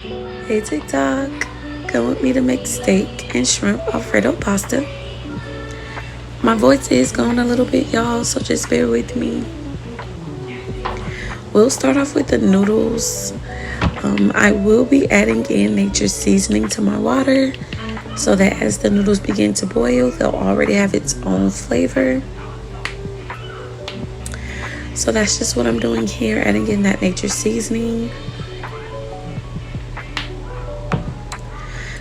Hey TikTok, come with me to make steak and shrimp Alfredo pasta. My voice is going a little bit, y'all, so just bear with me. We'll start off with the noodles. I will be adding in nature's seasoning to my water so that as the noodles begin to boil, they'll already have its own flavor. So that's just what I'm doing here, adding in that nature's seasoning.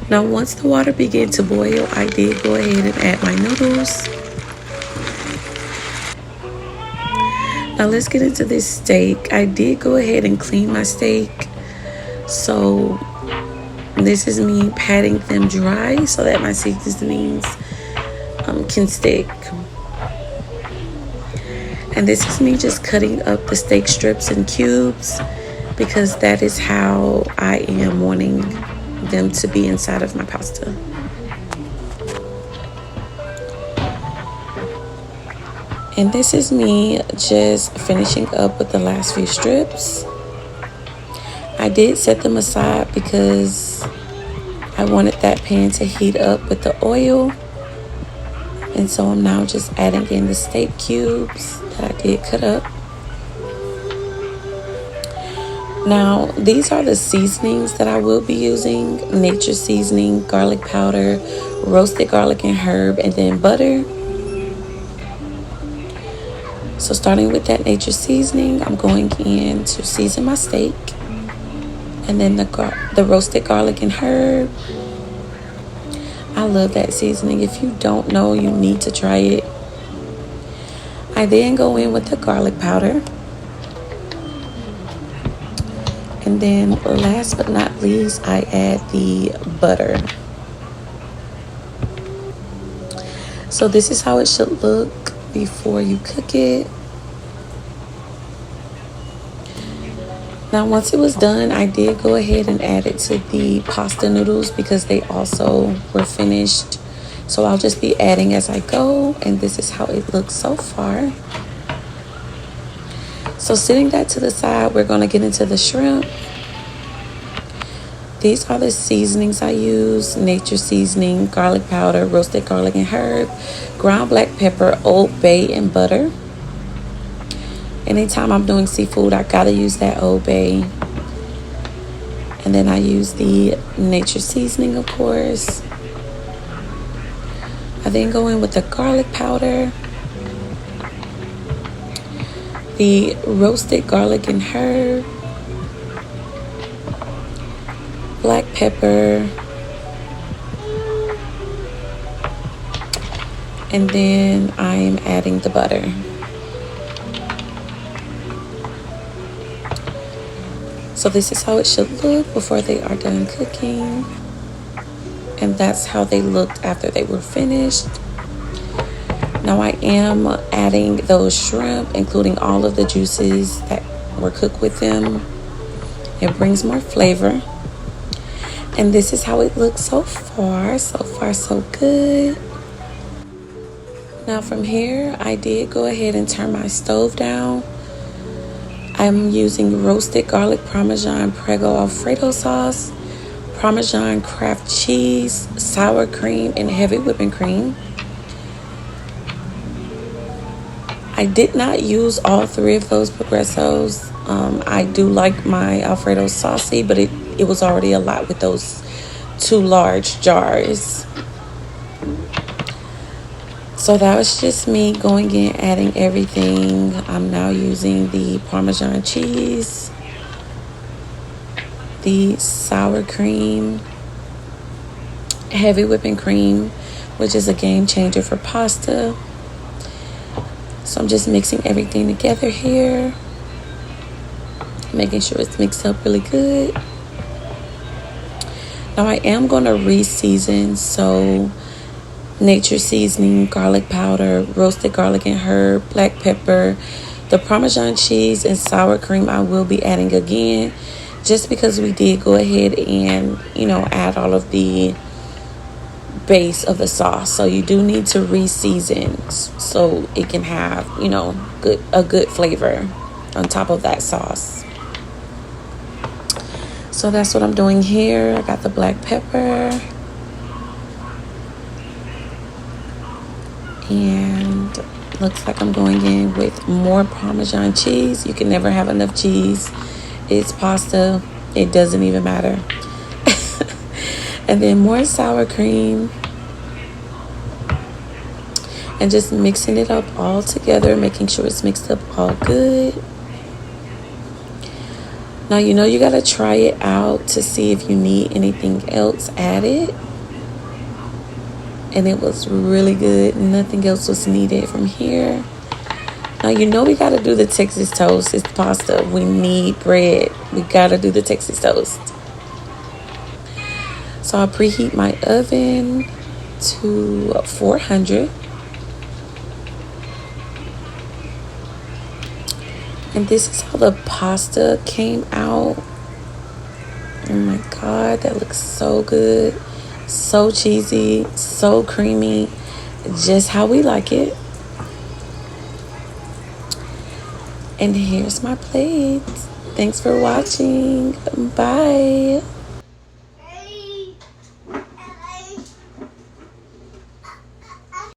Now, once the water began to boil, I did go ahead and add my noodles. Now, let's get into this steak. I did go ahead and clean my steak. So, this is me patting them dry so that my seasonings can stick. And this is me just cutting up the steak strips in cubes because that is how I am wanting them to be inside of my pasta. And this is me just finishing up with the last few strips. I did set them aside because I wanted that pan to heat up with the oil. And so I'm now just adding in the steak cubes that I did cut up. Now, these are the seasonings that I will be using. Nature seasoning, garlic powder, roasted garlic and herb, and then butter. So starting with that nature seasoning, I'm going in to season my steak. And then the roasted garlic and herb. I love that seasoning. If you don't know, you need to try it. I then go in with the garlic powder. And then last but not least, I add the butter. So this is how it should look before you cook it. Now, once it was done, I did go ahead and add it to the pasta noodles because they also were finished. So I'll just be adding as I go, and this is how it looks so far. So setting that to the side, we're going to get into the shrimp. These are the seasonings I use: nature seasoning, garlic powder, roasted garlic and herb, ground black pepper, Old Bay, and butter. Anytime I'm doing seafood, I gotta use that Old Bay. And then I use the nature seasoning, of course. I then go in with the garlic powder, the roasted garlic and herb, black pepper, and then I am adding the butter. So this is how it should look before they are done cooking. And that's how they looked after they were finished. Now I am adding those shrimp, including all of the juices that were cooked with them. It brings more flavor. And this is how it looks so far. So far, so good. Now from here, I did go ahead and turn my stove down. I'm using roasted garlic Parmesan Prego Alfredo sauce, Parmesan craft cheese, sour cream, and heavy whipping cream. I did not use all three of those Progressos. I do like my Alfredo saucy, but it was already a lot with those 2 large jars. So that was just me going in, adding everything. I'm now using the Parmesan cheese, the sour cream, heavy whipping cream, which is a game changer for pasta. So I'm just mixing everything together here, making sure it's mixed up really good. Now I am going to re-season, so nature seasoning, garlic powder, roasted garlic and herb, black pepper, the Parmesan cheese, and sour cream I will be adding again, just because we did go ahead and, add all of the base of the sauce. So you do need to re-season so it can have, a good flavor on top of that sauce. So that's what I'm doing here. I got the black pepper. And looks like I'm going in with more Parmesan cheese. You can never have enough cheese. It's pasta. It doesn't even matter. And then more sour cream. And just mixing it up all together, making sure it's mixed up all good. Now, you know you got to try it out to see if you need anything else added. And it was really good. Nothing else was needed from here. Now, you know we got to do the Texas toast. It's pasta. We need bread. We got to do the Texas toast. So I'll preheat my oven to 400. And this is how the pasta came out. Oh my God, that looks so good. So cheesy, so creamy. Just how we like it. And here's my plate. Thanks for watching. Bye.